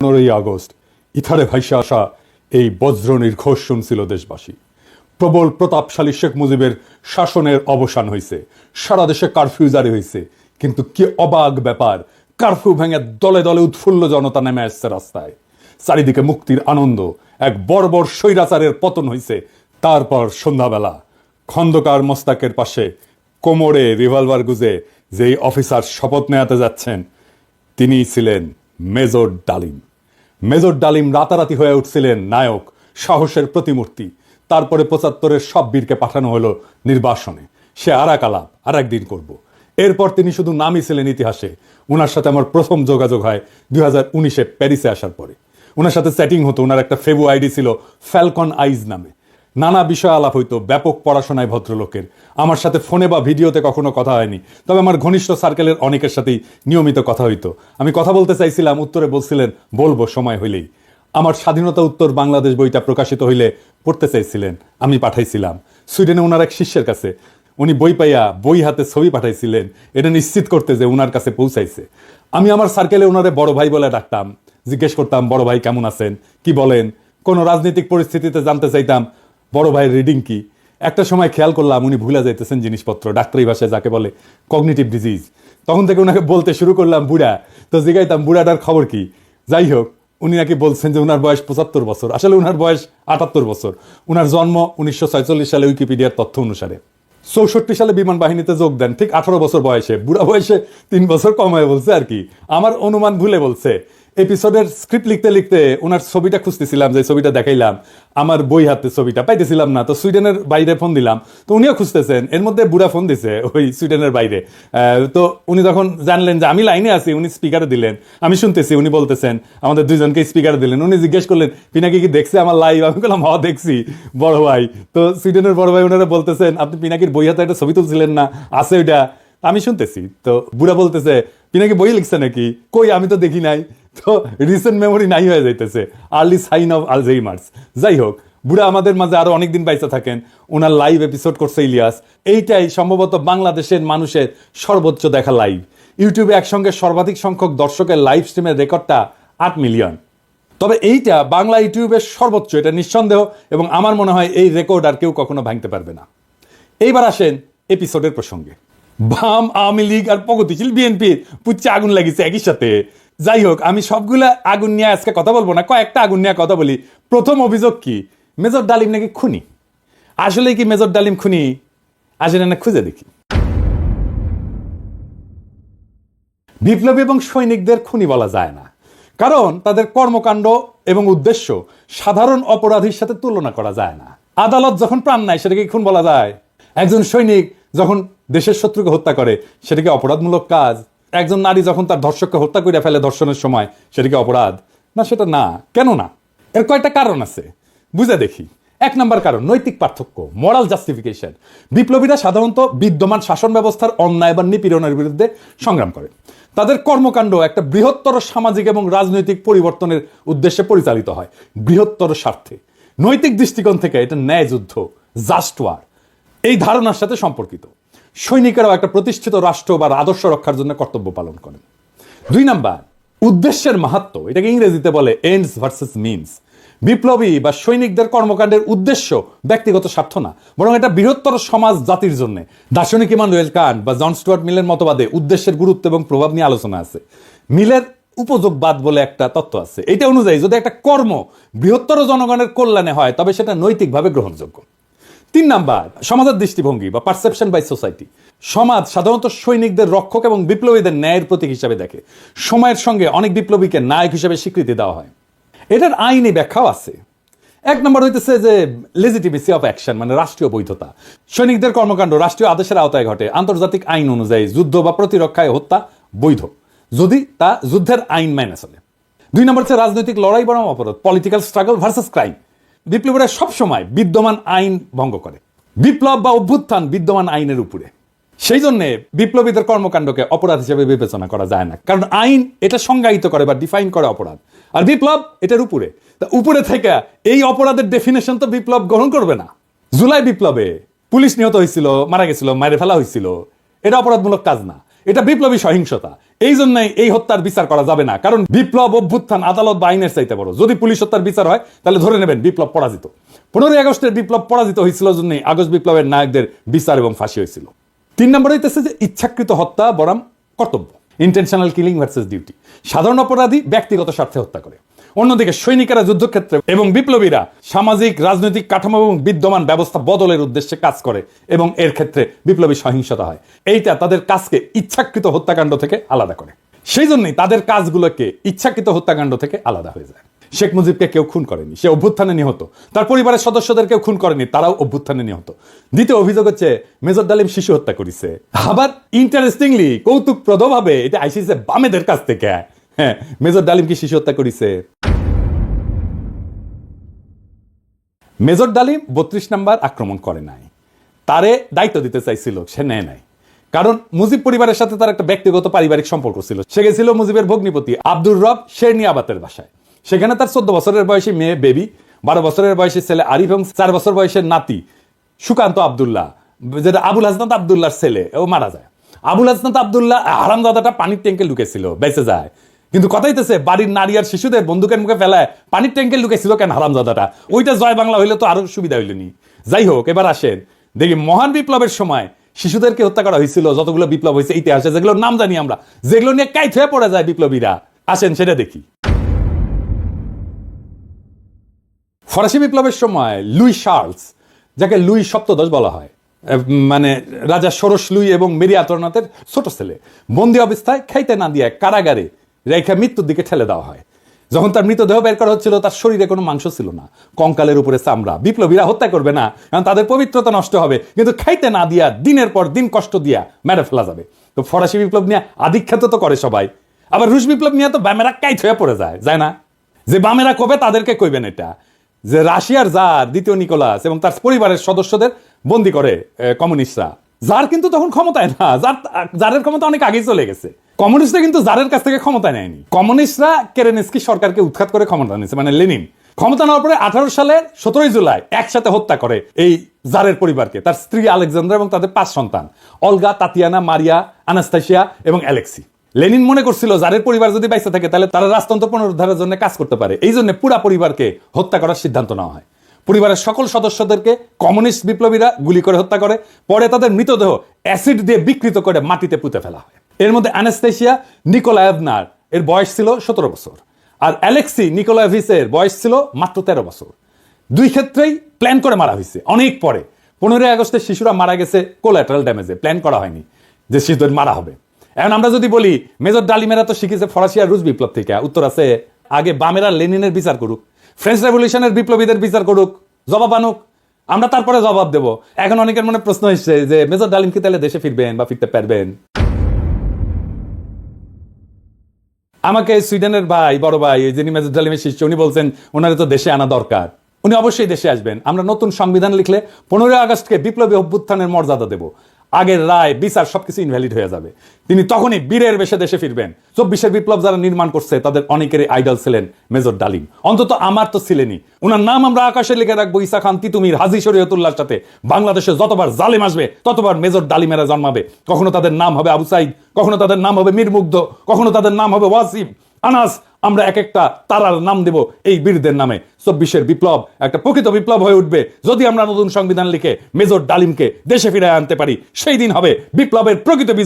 15 August ইথারে ভাইসে আসা এই বজ্র নির্ঘোষ শুনছিল দেশবাসী। প্রবল প্রতাপশালী শেখ মুজিবের শাসনের অবসান হয়েছে, সারা দেশে কারফিউ জারি হয়েছে। কিন্তু কি অবাক ব্যাপার, কারফিউ ভেঙে দলে দলে উৎফুল্ল জনতা নেমে আসছে রাস্তায়। চারিদিকে মুক্তির আনন্দ, এক বর্বর স্বৈরাচারের পতন হয়েছে। তারপর সন্ধ্যাবেলা খন্দকার মোস্তাকের পাশে কোমরে রিভলভার গুজে যেই অফিসার শপথ নেওয়াতে যাচ্ছেন তিনিই ছিলেন মেজর ডালিম। মেজর ডালিম রাতারাতি হয়ে উঠছিলেন নায়ক, সাহসের প্রতিমূর্তি। তারপরে 75-এর সব বীরকে পাঠানো হলো নির্বাসনে। সে আর এক আলাপ আর একদিন করব। এরপর তিনি শুধু নামই ছিলেন ইতিহাসে। ওনার সাথে আমার প্রথম যোগাযোগ হয় 2019-এ প্যারিসে আসার পরে। ওনার সাথে চ্যাটিং হতো। ওনার একটা ফেবু আইডি ছিল ফ্যালকন আইজ নামে। নানা বিষয় আলাপ হইতো, ব্যাপক পড়াশোনায় ভদ্রলোকের। আমার সাথে ফোনে বা ভিডিওতে কখনো কথা হয়নি, তবে আমার ঘনিষ্ঠ সার্কেলের অনেকের সাথেই নিয়মিত কথা হইতো। আমি কথা বলতে চাইছিলাম, উত্তরে বলছিলেন বলবো সময় হইলেই। আমার স্বাধীনতা উত্তর বাংলাদেশ বইটা প্রকাশিত হইলে পড়তে চাইছিলেন, আমি পাঠাইছিলাম সুইডেনে ওনার এক শিষ্যের কাছে। উনি বই পাইয়া বই হাতে ছবি পাঠাইছিলেন, এটা নিশ্চিত করতে যে উনার কাছে পৌঁছাইছে। আমি আমার সার্কেলে ওনারে বড় ভাই বলে ডাকতাম, জিজ্ঞেস করতাম বড় ভাই কেমন আছেন, কি বলেন। কোনো রাজনৈতিক পরিস্থিতিতে জানতে চাইতাম বড় ভাইয়ের রিডিং কি। একটা সময় খেয়াল করলাম উনি ভুলে যাইতেছেন জিনিসপত্র, ডাক্তারি ভাষায় যাকে বলে কগনিটিভ ডিজিজ। তখন থেকে ওনাকে বলতে শুরু করলাম বুড়া। তো জিগাইতাম বুড়াটার খবর কি। যাই হোক, উনি নাকি বলছেন যে উনার বয়স 75 বছর, আসলে উনার বয়স 78 বছর। উনার জন্ম 1946 সালে উইকিপিডিয়ার তথ্য অনুসারে। 64 সালে বিমান বাহিনীতে যোগ দেন ঠিক 18 বছর বয়সে। বুড়া বয়সে 3 বছর কম হয়ে বলছে আর কি, আমার অনুমান ভুলে বলছে। এপিসোডের স্ক্রিপ্ট লিখতে লিখতে ওনার ছবিটা খুঁজতেছিলাম, যে ছবিটা দেখাইলাম আমার বই হাতে ছবিটা পাইতেছিলাম না। তো সুইডেনের বাইরে ফোন দিলাম, তো উনিও খুঁজতেছেন। এর মধ্যে বুড়া ফোন দিছে ওই সুইডেনের বাইরে। তো উনি যখন জানলেন যে আমি লাইনে আছি, উনি স্পিকারে দিলেন, আমি শুনতেছি। উনি বলতেছেন, আমাদের দুইজনকে স্পিকারে দিলেন। উনি জিজ্ঞেস করলেন পিনাকি কি দেখছে আমার লাইভ। আমি বললাম হ্যাঁ দেখছি বড় ভাই। তো সুইডেনের বড় ভাই ওনারা বলতেছেন আপনি পিনাকির বই হাতে একটা ছবি তুলছিলেন না, আছে ওইটা। আমি শুনতেছি। তো বুড়া বলতেছে পিনাকি বই লিখছে নাকি, কই আমি তো দেখি নাই। তো রিসেন্ট মেমোরি নাই হয়ে যাইতেছে, আর্লি সাইন অফ আলঝেইমার্স। যাই হোক, বুড়া আমাদের মাঝে আরো অনেকদিন বাইচা থাকেন। ওনার লাইভ এপিসোড করছে ইলিয়াস। এইটাই সম্ভবত বাংলাদেশের মানুষের সর্বোচ্চ দেখা লাইভ। ইউটিউবে একসঙ্গে সর্বাধিক সংখ্যক দর্শকের লাইভ স্ট্রিমের রেকর্ডটা 8 মিলিয়ন। তবে এইটা বাংলা ইউটিউবের সর্বোচ্চ, এটা নিঃসন্দেহ। এবং আমার মনে হয় এই রেকর্ড আর কেউ কখনো ভাঙতে পারবে না। এইবার আসেন এপিসোডের প্রসঙ্গে। বাম, আওয়ামী লীগ আর প্রগতিশীল বিএনপির পুচ্ছে আগুন লাগিয়েছে একই সাথে। যাই হোক, আমি সবগুলা আগুন নিয়ে আজকে কথা বলবো না, কয়েকটা আগুন নিয়ে কথা বলি। প্রথম অভিযোগ কি, মেজর ডালিম নাকি খুনি। আসলে কি মেজর ডালিম খুনি? আসলে না খুঁজে দেখি। বিপ্লবী এবং সৈনিকদের খুনি বলা যায় না, কারণ তাদের কর্মকাণ্ড এবং উদ্দেশ্য সাধারণ অপরাধীর সাথে তুলনা করা যায় না। আদালত যখন প্রাণ নেয় সেটাকে খুন বলা যায়? একজন সৈনিক যখন দেশের শত্রুকে হত্যা করে সেটাকে অপরাধমূলক কাজ? একজন নারী যখন তার ধর্ষককে হত্যা করে ফেলে ধর্ষণের সময় সেটাকে অপরাধ না? সেটা না। কেন না? এর কয়েকটা কারণ আছে, বুঝে দেখি। 1 নম্বর কারণ, নৈতিক পার্থক্য, মোরাল জাস্টিফিকেশন। বিপ্লবীরা সাধারণত বিদ্যমান শাসন ব্যবস্থার অন্যায় বা নিপীড়নের বিরুদ্ধে সংগ্রাম করে। তাদের কর্মকাণ্ড একটা বৃহত্তর সামাজিক এবং রাজনৈতিক পরিবর্তনের উদ্দেশ্যে পরিচালিত হয়, বৃহত্তর স্বার্থে। নৈতিক দৃষ্টিকোণ থেকে এটা ন্যায় যুদ্ধ, জাস্ট ওয়ার, এই ধারণার সাথে সম্পর্কিত। সৈনিকেরাও একটা প্রতিষ্ঠিত রাষ্ট্র বা আদর্শ রক্ষার জন্য কর্তব্য পালন করেন। 2 নাম্বার, উদ্দেশ্যের মাহাত্ম্য। এটাকে ইংরেজিতে বলে এন্ডস ভার্সেস মিনস। বিপ্লবী বা সৈনিকদের কর্মকাণ্ডের উদ্দেশ্য ব্যক্তিগত স্বার্থ না, বরং এটা বৃহত্তর সমাজ জাতির জন্য। দার্শনিক ইমানুয়েল কান্ট বা জন স্টুয়ার্ট মিলের মতবাদে উদ্দেশ্যের গুরুত্ব এবং প্রভাব নিয়ে আলোচনা আছে। মিলের উপযোগবাদ বলে একটা তত্ত্ব আছে। এটা অনুযায়ী যদি একটা কর্ম বৃহত্তর জনগণের কল্যাণে হয় তবে সেটা নৈতিকভাবে গ্রহণযোগ্য। 3 নাম্বার, সমাজের দৃষ্টিভঙ্গি বা পারসেপশন বাই সোসাইটি। সমাজ সাধারণত সৈনিকদের রক্ষক এবং বিপ্লবীদের ন্যায়ের প্রতীক হিসাবে দেখে। সময়ের সঙ্গে অনেক বিপ্লবীকে নায়ক হিসেবে স্বীকৃতি দেওয়া হয়। এটার আইনি ব্যাখ্যাও আছে। 1 নম্বর হইতেছে যে লেজিটিমেসি অফ অ্যাকশন, মানে রাষ্ট্রীয় বৈধতা। সৈনিকদের কর্মকাণ্ড রাষ্ট্রীয় আদেশের আওতায় ঘটে। আন্তর্জাতিক আইন অনুযায়ী যুদ্ধ বা প্রতিরক্ষায় হত্যা বৈধ, যদি তা যুদ্ধের আইন মেনে চলে। 2 নম্বর হচ্ছে রাজনৈতিক লড়াই বনাম অপরাধ, পলিটিক্যাল স্ট্রাগল ভার্সেস ক্রাইম। বিপ্লবীরা সবসময় বিদ্যমান আইন ভঙ্গ করে। বিপ্লব বা অভ্যুত্থান বিদ্যমান আইনের উপরে। সেই জন্য বিপ্লবীদের কর্মকাণ্ডকে অপরাধ হিসেবে বিবেচনা করা যায় না, কারণ আইন এটা সংজ্ঞায়িত করে বা ডিফাইন করে অপরাধ, আর বিপ্লব এটার উপরে। উপরে থেকে এই অপরাধের ডেফিনেশন তো বিপ্লব গ্রহণ করবে না। জুলাই বিপ্লবে পুলিশ নিহত হয়েছিল, মারা গেছিল, মারে ফেলা হয়েছিল, এটা অপরাধমূলক কাজ না, এটা বিপ্লবী সহিংসতা। এই জন্যই এই হত্যার বিচার করা যাবে না, কারণ বিপ্লব অভ্যুত্থান আদালত বা আইনের চাইতে বড়। যদি পুলিশ হত্যার বিচার হয় তাহলে ধরে নেবেন বিপ্লব পরাজিত। 15ই আগস্টের বিপ্লব পরাজিত হয়েছিল জন্যই আগস্ট বিপ্লবের নায়কদের বিচার এবং ফাঁসি হয়েছিল। 3 নম্বর হইতেছে যে ইচ্ছাকৃত হত্যা বনাম কর্তব্য, ইন্টেনশনাল কিলিং ভার্সেস ডিউটি। সাধারণ অপরাধী ব্যক্তিগত স্বার্থে হত্যা করে, অন্যদিকে সৈনিকেরা যুদ্ধক্ষেত্রে এবং বিপ্লবীরা সামাজিক রাজনৈতিক কাঠামো এবং বিদ্যমান ব্যবস্থা বদলের উদ্দেশ্যে কাজ করে এবং এর ক্ষেত্রে বিপ্লবী সহিংসতা হয়। এইটা তাদের কাজকে ইচ্ছাকৃত হত্যাকাণ্ড থেকে আলাদা করে। সেই জন্যই তাদের কাজগুলোকে ইচ্ছাকৃত হত্যাকাণ্ড থেকে আলাদা হয়ে যায়। শেখ মুজিবকে কেউ খুন করেনি, সে অভ্যুত্থানে নিহত। তার পরিবারের সদস্যদের কেউ খুন করেনি, তারাও অভ্যুত্থানে নিহত। দ্বিতীয় অভিযোগ হচ্ছে মেজর ডালিম শিশু হত্যা করেছে। আবার ইন্টারেস্টিংলি কৌতুকপ্রদভাবে এটা আইসিসে বামেদের কাছ থেকে। হ্যাঁ, মেজর ডালিম কি শিশু হত্যা করেছে? মেজর ডালিম 32 নাম্বার আক্রমণ করে নাই, তারে দায়িত্ব দিতে চাইছিল, সে নেয় নাই। কারণ মুজিব পরিবারের সাথে তার একটা ব্যক্তিগত পারিবারিক সম্পর্ক ছিল। সে গেছিল মুজিবের ভগ্নিপতি আব্দুর রব শেরনিয়াবাতের বাসায়। সেখানে তার 14 বছরের বয়সী মেয়ে বেবি, 12 বছরের বয়সী ছেলে আরিফ এবং 4 বছর বয়সের নাতি সুকান্ত আব্দুল্লাহ, যেটা আবুল হাসনাত আব্দুল্লাহর ছেলে, ও মারা যায়। আবুল হাসনাত আব্দুল্লাহ হারামজাদাটা পানির ট্যাঙ্কে লুকেছিল, বেঁচে যায়। কিন্তু কথাইতেছে বাড়ির নারী আর শিশুদের বন্দুকের মুখে ফেলায় পানির ট্যাঙ্কে লুকেছিল কেন হারামজাদাটা? ওইটা জয় বাংলা হইলে তো আরো সুবিধা হইলনি। যাই হোক, এবার আসেন দেখি মহান বিপ্লবের সময় শিশুদেরকে হত্যা করা হয়েছিল যতগুলো বিপ্লব হয়েছে ইতিহাসে, যেগুলোর নাম জানি আমরা, যেগুলো নিয়ে কাইট হয়ে পড়ে যায় বিপ্লবীরা। আসেন সেটা দেখি। ফরাসি বিপ্লবের সময় লুই শার্লস, যাকে লুই সপ্তদশ বলা হয়, মানে রাজা ষোড়শ লুই এবং মেরি আন্তোয়ানেটের ছোট ছেলে, বন্দি অবস্থায় খাইতে না দিয়ে কারাগারে রেখা মৃত্যুর দিকে ঠেলে দেওয়া হয়। যখন তার মৃতদেহ বের করা হচ্ছিল তার শরীরে কোনো মাংস ছিল না, কঙ্কালের উপরে চামড়া। বিপ্লবীরা হত্যা করবে না, কারণ তাদের পবিত্রতা নষ্ট হবে, কিন্তু খাইতে না দিয়া দিনের পর দিন কষ্ট দিয়া মেরে ফেলা যাবে। তো ফরাসি বিপ্লব নিয়ে আধিখ্যাত তো করে সবাই, আবার রুশ বিপ্লব নিয়ে তো বামেরা কাইট হয়ে পড়ে যায় না? যে বামেরা কবে তাদেরকে কইবেন এটা, যে রাশিয়ার জার দ্বিতীয় নিকোলাস এবং তার পরিবারের সদস্যদের বন্দী করে কমিউনিস্টরা। জার কিন্তু তখন ক্ষমতায় না, জারের ক্ষমতা অনেক আগেই চলে গেছে। কমিউনিস্টরা কিন্তু জারের কাছ থেকে ক্ষমতা নেয়নি। কমিউনিস্টরা কেরেনস্কি সরকারকে উৎখাত করে ক্ষমতা নিয়েছে, মানে লেনিন। ক্ষমতা নেওয়ার পরে 18 সালের 17 জুলাই একসাথে হত্যা করে এই জারের পরিবারকে, তার স্ত্রী আলেকজান্দ্রা এবং তাদের 5 সন্তান, অলগা, তাতিয়ানা, মারিয়া, আনাস্তাসিয়া এবং অ্যালেক্সি। লেনিন মনে করছিল জারের পরিবার যদি বাইসে থাকে তাহলে তারা রাজতন্ত্র পুনরুদ্ধারের জন্য কাজ করতে পারে। এই জন্য পুরা পরিবারকে হত্যা করার সিদ্ধান্ত নেওয়া হয়। পরিবারের সকল সদস্যদেরকে কমিউনিস্ট বিপ্লবীরা গুলি করে হত্যা করে, পরে তাদের মৃতদেহ অ্যাসিড দিয়ে বিকৃত করে মাটিতে পুঁতে ফেলা হয়। এর মধ্যে অ্যানাস্তাসিয়া নিকোলায়েভনার এর বয়স ছিল 17 বছর, আর অ্যালেক্সি নিকোলায়েভিচের বয়স ছিল মাত্র 13 বছর। দুই ক্ষেত্রেই প্ল্যান করে মারা হয়েছে অনেক পরে। 15ই আগস্টে শিশুরা মারা গেছে কোলাটারাল ড্যামেজে, প্ল্যান করা হয়নি যে শিশুদের মারা হবে। এখন আমরা যদি বলি মেজর ডালিমেরা তো শিখেছে ফরাসি আর রুশ বিপ্লব থেকে, উত্তর আছে আগে বামেরা লেনিনের বিচার করুক, ফ্রেঞ্চ রেভলিউশনের বিপ্লবীদের বিচার করুক, জবাব আনুক, আমরা তারপরে জবাব দেব। এখন অনেকের মনে প্রশ্ন এসছে যে মেজর ডালিম কি তাহলে দেশে ফিরবেন বা ফিরতে পারবেন? আমাকে সুইডেনের ভাই, বড় ভাই, যিনি মেজর ডালিমের শিষ্য, উনি বলছেন ওনারে তো দেশে আনা দরকার, উনি অবশ্যই দেশে আসবেন। আমরা নতুন সংবিধান লিখলে 15ই আগস্টকে বিপ্লবী অভ্যুত্থানের মর্যাদা দেব। আগের রায় বিচার সবকিছু ইনভ্যালিড হয়ে যাবে। তিনি তখনই বীরের বেশে দেশে ফিরবেন। 24-এর বিপ্লব যারা নির্মাণ করছে তাদের অনেকেরই আইডল ছিলেন মেজর ডালিম, অন্তত আমার তো ছিলেনই। ওনার নাম আমরা আকাশে লিখে রাখবো। ঈসা খান তিতুমির, হাজী শরীয়তুল্লাহর সাথে বাংলাদেশে যতবার জালেম আসবে ততবার মেজর ডালিমেরা জন্মাবে। কখনো তাদের নাম হবে আবু সাইদ, কখনো তাদের নাম হবে মীর মুগ্ধ, কখনো তাদের নাম হবে ওয়াসিম, আনাস। আমরা এক একটা তারার নাম দেব এই বীরদের নামে। 24-এর বিপ্লব একটা প্রকৃত বিপ্লব হয়ে উঠবে যদি আমরা নতুন সংবিধান লিখে মেজর ডালিমকে দেশে ফিরে আনতে পারি। সেই দিন হবে বিপ্লবের প্রকৃত বিজয়।